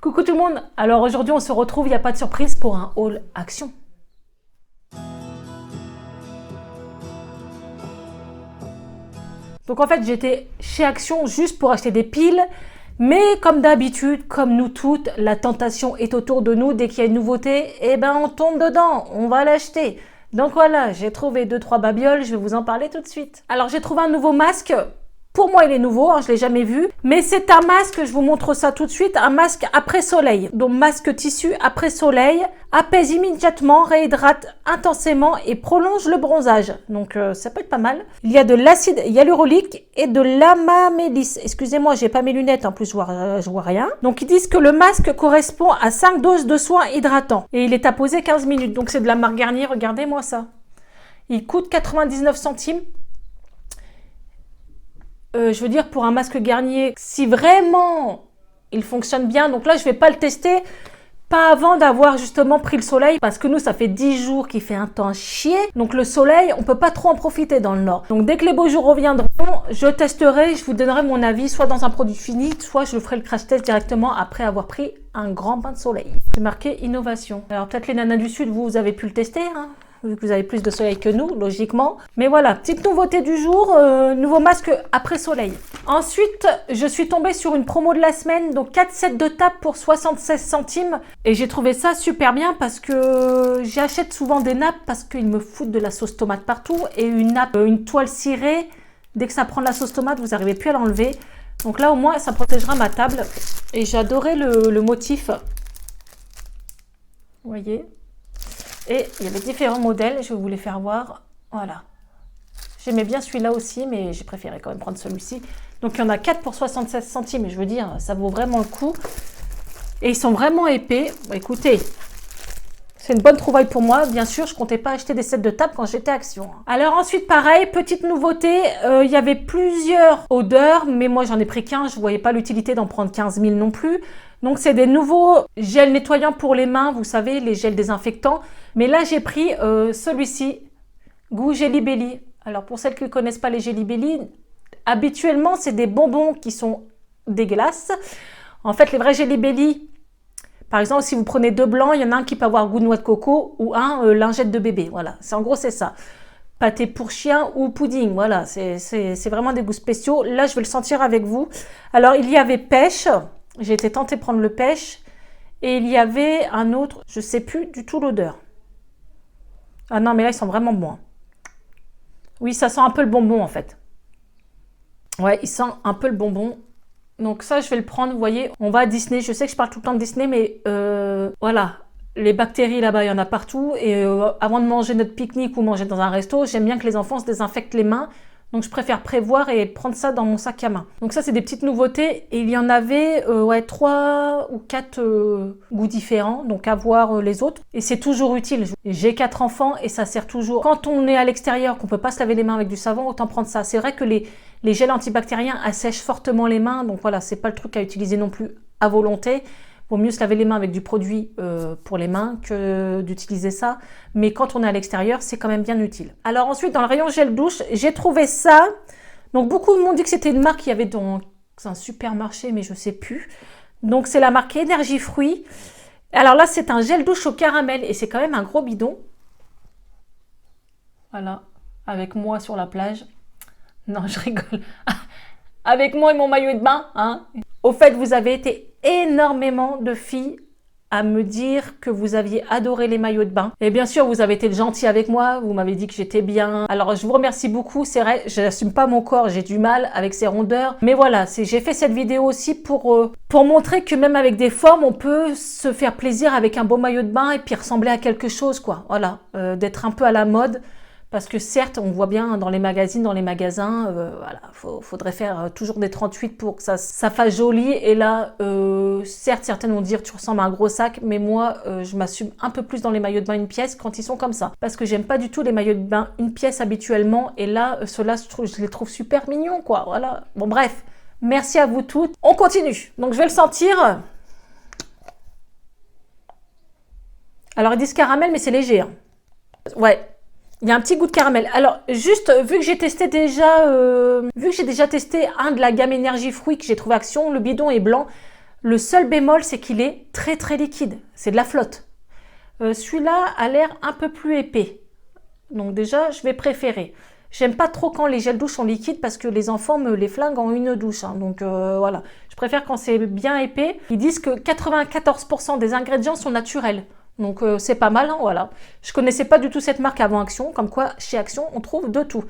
Coucou tout le monde. Alors aujourd'hui on se retrouve, il n'y a pas de surprise pour un haul Action. Donc en fait j'étais chez Action juste pour acheter des piles. Mais comme d'habitude, comme nous toutes, la tentation est autour de nous. Dès qu'il y a une nouveauté, eh ben on tombe dedans, on va l'acheter. Donc voilà, j'ai trouvé 2-3 babioles, je vais vous en parler tout de suite. Alors j'ai trouvé un nouveau masque. Pour moi, il est nouveau, hein, je ne l'ai jamais vu. Mais c'est un masque, je vous montre ça tout de suite, un masque après soleil. Donc masque tissu après soleil, apaise immédiatement, réhydrate intensément et prolonge le bronzage. Donc ça peut être pas mal. Il y a de l'acide hyaluronique et de l'amamélis. Excusez-moi, j'ai pas mes lunettes, en plus je vois rien. Donc ils disent que le masque correspond à 5 doses de soins hydratants. Et il est à poser 15 minutes. Donc c'est de la marque Garnier, regardez-moi ça. Il coûte 99 centimes. Je veux dire, pour un masque Garnier, si vraiment il fonctionne bien, donc là je vais pas le tester, pas avant d'avoir justement pris le soleil, parce que nous ça fait 10 jours qu'il fait un temps chier, donc le soleil on peut pas trop en profiter dans le nord. Donc dès que les beaux jours reviendront, je testerai, je vous donnerai mon avis, soit dans un produit fini, soit je ferai le crash test directement après avoir pris un grand bain de soleil. C'est marqué innovation. Alors peut-être les nanas du sud, vous avez pu le tester, hein, vu que vous avez plus de soleil que nous, logiquement. Mais voilà, petite nouveauté du jour, nouveau masque après soleil. Ensuite, je suis tombée sur une promo de la semaine, donc 4 sets de table pour 76 centimes. Et j'ai trouvé ça super bien parce que j'achète souvent des nappes parce qu'ils me foutent de la sauce tomate partout. Et une nappe, une toile cirée, dès que ça prend de la sauce tomate, vous n'arrivez plus à l'enlever. Donc là, au moins, ça protégera ma table. Et j'ai adoré le motif. Vous voyez ? Et il y avait différents modèles, je vais vous les faire voir. Voilà. J'aimais bien celui-là aussi, mais j'ai préféré quand même prendre celui-ci. Donc il y en a 4 pour 76 centimes, et je veux dire, ça vaut vraiment le coup. Et ils sont vraiment épais. Bah, écoutez, c'est une bonne trouvaille pour moi. Bien sûr, je ne comptais pas acheter des sets de table quand j'étais Action. Alors ensuite, pareil, petite nouveauté, il y avait plusieurs odeurs, mais moi j'en ai pris qu'un, je ne voyais pas l'utilité d'en prendre 15 000 non plus. Donc c'est des nouveaux gels nettoyants pour les mains, vous savez, les gels désinfectants. Mais là j'ai pris celui-ci, goût Jelly Belly. Alors pour celles qui ne connaissent pas les Jelly Belly, habituellement c'est des bonbons qui sont dégueulasses. En fait les vrais Jelly Belly, par exemple si vous prenez 2 blancs, il y en a un qui peut avoir goût de noix de coco ou un lingette de bébé. Voilà, en gros c'est ça. Pâté pour chien ou pudding, voilà, c'est vraiment des goûts spéciaux. Là je vais le sentir avec vous. Alors il y avait pêche. J'ai été tentée de prendre le pêche et il y avait un autre, je ne sais plus du tout l'odeur. Ah non, mais là, ils sont vraiment bons. Oui, ça sent un peu le bonbon en fait. Ouais, il sent un peu le bonbon. Donc ça, je vais le prendre, vous voyez. On va à Disney, je sais que je parle tout le temps de Disney, mais voilà. Les bactéries là-bas, il y en a partout. Et avant de manger notre pique-nique ou manger dans un resto, j'aime bien que les enfants se désinfectent les mains. Donc, je préfère prévoir et prendre ça dans mon sac à main. Donc, ça, c'est des petites nouveautés. Et il y en avait 3 ou 4 goûts différents. Donc, à voir les autres. Et c'est toujours utile. J'ai 4 enfants et ça sert toujours. Quand on est à l'extérieur, qu'on ne peut pas se laver les mains avec du savon, autant prendre ça. C'est vrai que les gels antibactériens assèchent fortement les mains. Donc, voilà, c'est pas le truc à utiliser non plus à volonté. Vaut mieux se laver les mains avec du produit pour les mains que d'utiliser ça. Mais quand on est à l'extérieur, c'est quand même bien utile. Alors ensuite, dans le rayon gel douche, j'ai trouvé ça. Donc beaucoup m'ont dit que c'était une marque qu'il y avait dans un supermarché, mais je ne sais plus. Donc c'est la marque Énergie Fruits. Alors là, c'est un gel douche au caramel et c'est quand même un gros bidon. Voilà, avec moi sur la plage. Non, je rigole. Avec moi et mon maillot de bain, hein. Au fait, vous avez été énormément de filles à me dire que vous aviez adoré les maillots de bain. Et bien sûr, vous avez été gentil avec moi, vous m'avez dit que j'étais bien. Alors, je vous remercie beaucoup, c'est vrai, je n'assume pas mon corps, j'ai du mal avec ces rondeurs. Mais voilà, j'ai fait cette vidéo aussi pour montrer que même avec des formes, on peut se faire plaisir avec un beau maillot de bain et puis ressembler à quelque chose, quoi. Voilà, d'être un peu à la mode. Parce que certes, on voit bien dans les magazines, dans les magasins, voilà, faudrait faire toujours des 38 pour que ça fasse joli. Et là, certes, certaines vont dire tu ressembles à un gros sac, mais moi, je m'assume un peu plus dans les maillots de bain une pièce quand ils sont comme ça. Parce que j'aime pas du tout les maillots de bain une pièce habituellement. Et là, ceux-là, je les trouve super mignons, quoi. Voilà. Bon, bref, merci à vous toutes. On continue. Donc, je vais le sentir. Alors, ils disent caramel, mais c'est léger. Hein. Ouais. Il y a un petit goût de caramel. Alors, juste, vu que j'ai déjà testé un de la gamme Énergie Fruits que j'ai trouvé Action, le bidon est blanc. Le seul bémol, c'est qu'il est très très liquide. C'est de la flotte. Celui-là a l'air un peu plus épais. Donc déjà, je vais préférer. J'aime pas trop quand les gels douche sont liquides parce que les enfants me les flinguent en une douche. Hein. Donc voilà, je préfère quand c'est bien épais. Ils disent que 94% des ingrédients sont naturels. Donc c'est pas mal, hein, voilà. Je connaissais pas du tout cette marque avant Action. Comme quoi, chez Action, on trouve de tout.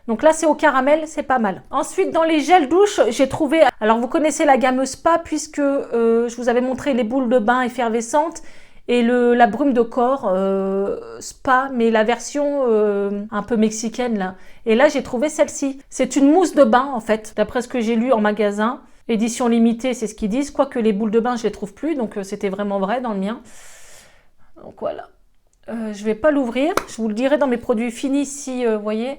Donc là, c'est au caramel, c'est pas mal. Ensuite, dans les gels douche, j'ai trouvé... Alors, vous connaissez la gamme Spa puisque je vous avais montré les boules de bain effervescentes et la brume de corps Spa, mais la version un peu mexicaine, là. Et là, j'ai trouvé celle-ci. C'est une mousse de bain, en fait, d'après ce que j'ai lu en magasin. Édition limitée, c'est ce qu'ils disent. Quoique les boules de bain, je les trouve plus, donc c'était vraiment vrai dans le mien. Donc voilà. Je vais pas l'ouvrir. Je vous le dirai dans mes produits finis si, vous voyez...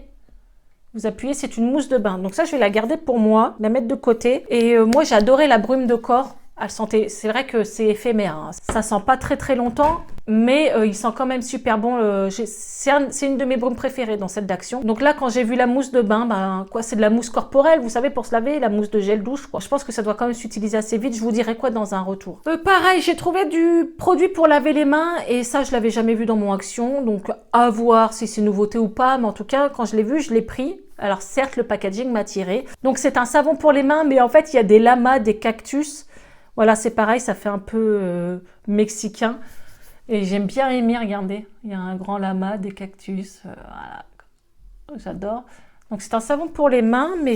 Vous appuyez, c'est une mousse de bain. Donc ça, je vais la garder pour moi, la mettre de côté. Et moi, j'ai adoré la brume de corps. Elle sentait, c'est vrai que c'est éphémère. Hein. Ça sent pas très très longtemps, mais il sent quand même super bon. C'est une de mes brumes préférées dans cette d'Action. Donc là, quand j'ai vu la mousse de bain, ben quoi, c'est de la mousse corporelle, vous savez, pour se laver, la mousse de gel douche. Quoi. Je pense que ça doit quand même s'utiliser assez vite. Je vous dirai quoi dans un retour. Pareil, j'ai trouvé du produit pour laver les mains et ça, je l'avais jamais vu dans mon Action. Donc à voir si c'est une nouveauté ou pas, mais en tout cas, quand je l'ai vu, je l'ai pris. Alors certes, le packaging m'a tiré. Donc c'est un savon pour les mains, mais en fait, il y a des lamas, des cactus. Voilà, c'est pareil, ça fait un peu mexicain. Et j'aime bien aimer, regardez. Il y a un grand lama, des cactus. Voilà. J'adore. Donc c'est un savon pour les mains, mais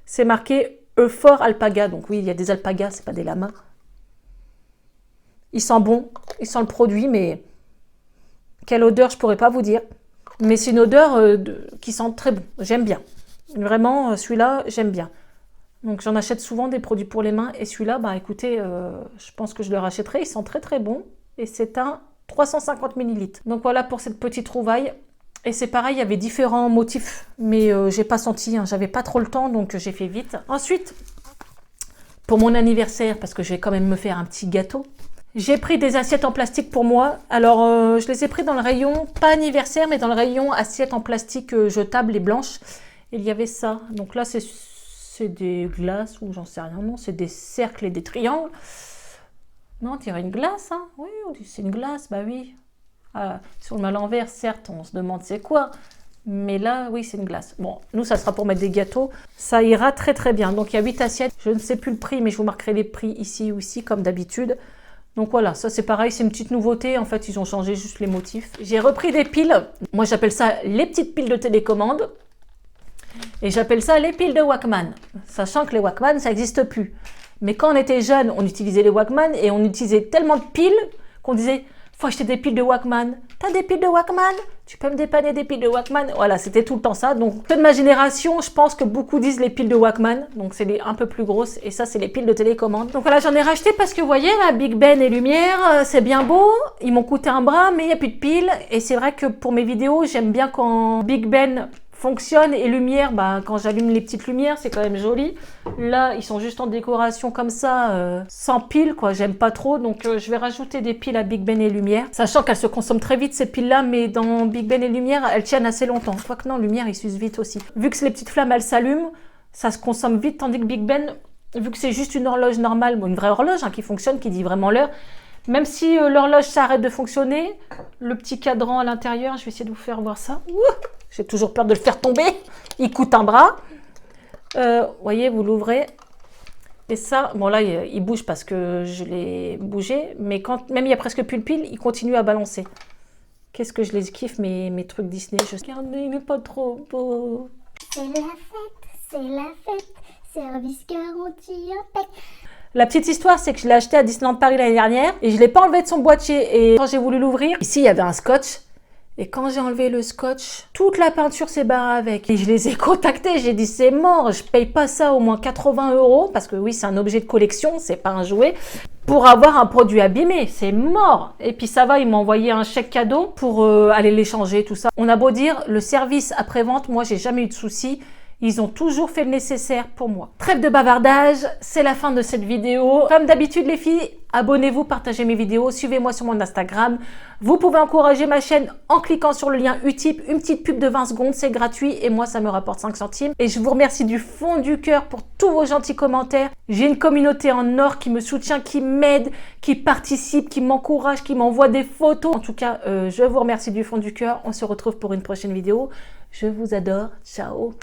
c'est marqué Euphor Alpaga. Donc oui, il y a des alpagas, c'est pas des lamas. Il sent bon, il sent le produit, mais quelle odeur, je pourrais pas vous dire. Mais c'est une odeur qui sent très bon. J'aime bien. Vraiment, celui-là, j'aime bien. Donc j'en achète souvent des produits pour les mains. Et celui-là, bah écoutez, je pense que je le rachèterai. Il sent très très bon. Et c'est un 350 ml. Donc voilà pour cette petite trouvaille. Et c'est pareil, il y avait différents motifs. Mais j'ai pas senti, hein, j'avais pas trop le temps, donc j'ai fait vite. Ensuite, pour mon anniversaire, parce que je vais quand même me faire un petit gâteau, j'ai pris des assiettes en plastique pour moi. Alors, je les ai pris dans le rayon, pas anniversaire, mais dans le rayon assiettes en plastique jetables et blanches. Et il y avait ça. Donc là, c'est des glaces ou j'en sais rien. Non, c'est des cercles et des triangles. Non, on dirait une glace, hein. Oui, on dit c'est une glace, bah oui. Ah, si on le met à l'envers, certes, on se demande c'est quoi. Mais là, oui, c'est une glace. Bon, nous, ça sera pour mettre des gâteaux. Ça ira très, très bien. Donc, il y a 8 assiettes. Je ne sais plus le prix, mais je vous marquerai les prix ici ou ici, comme d'habitude. Donc voilà, ça c'est pareil, c'est une petite nouveauté. En fait, ils ont changé juste les motifs. J'ai repris des piles. Moi, j'appelle ça les petites piles de télécommande. Et j'appelle ça les piles de Walkman. Sachant que les Walkman, ça n'existe plus. Mais quand on était jeune, on utilisait les Walkman et on utilisait tellement de piles qu'on disait « Faut acheter des piles de Walkman. T'as des piles de Walkman? Tu peux me dépanner des piles de Walkman ?» Voilà, c'était tout le temps ça. Donc, de ma génération, je pense que beaucoup disent les piles de Walkman. Donc, c'est les un peu plus grosses. Et ça, c'est les piles de télécommande. Donc voilà, j'en ai racheté parce que, vous voyez, là, Big Ben et Lumière, c'est bien beau. Ils m'ont coûté un bras, mais il n'y a plus de piles. Et c'est vrai que pour mes vidéos, j'aime bien quand Big Ben fonctionne et lumière, bah, quand j'allume les petites lumières, c'est quand même joli. Là, ils sont juste en décoration comme ça, sans piles, quoi. J'aime pas trop, donc je vais rajouter des piles à Big Ben et lumière. Sachant qu'elles se consomment très vite, ces piles-là, mais dans Big Ben et lumière, elles tiennent assez longtemps. Je crois que non, lumière, ils s'usent vite aussi. Vu que les petites flammes, elles s'allument, ça se consomme vite, tandis que Big Ben, vu que c'est juste une horloge normale, bon, une vraie horloge hein, qui fonctionne, qui dit vraiment l'heure, même si l'horloge s'arrête de fonctionner, le petit cadran à l'intérieur, je vais essayer de vous faire voir ça. J'ai toujours peur de le faire tomber. Il coûte un bras. Voyez, vous l'ouvrez. Et ça, bon là, il bouge parce que je l'ai bougé. Mais quand même il y a presque plus de pile, il continue à balancer. Qu'est-ce que je les kiffe, mes trucs Disney. Je regarde, il n'est pas trop beau. C'est la fête. Service garantie impec. La petite histoire, c'est que je l'ai acheté à Disneyland Paris l'année dernière. Et je ne l'ai pas enlevé de son boîtier. Et quand j'ai voulu l'ouvrir, ici, il y avait un scotch. Et quand j'ai enlevé le scotch, toute la peinture s'est barrée avec. Et je les ai contactés, j'ai dit c'est mort, je paye pas ça au moins 80 €, parce que oui, c'est un objet de collection, c'est pas un jouet, pour avoir un produit abîmé, c'est mort. Et puis ça va, ils m'ont envoyé un chèque cadeau pour aller l'échanger, tout ça. On a beau dire, le service après-vente, moi j'ai jamais eu de soucis. Ils ont toujours fait le nécessaire pour moi. Trêve de bavardage, c'est la fin de cette vidéo. Comme d'habitude les filles, abonnez-vous, partagez mes vidéos, suivez-moi sur mon Instagram. Vous pouvez encourager ma chaîne en cliquant sur le lien Utip, une petite pub de 20 secondes, c'est gratuit et moi ça me rapporte 5 centimes. Et je vous remercie du fond du cœur pour tous vos gentils commentaires. J'ai une communauté en or qui me soutient, qui m'aide, qui participe, qui m'encourage, qui m'envoie des photos. En tout cas, je vous remercie du fond du cœur. On se retrouve pour une prochaine vidéo. Je vous adore. Ciao.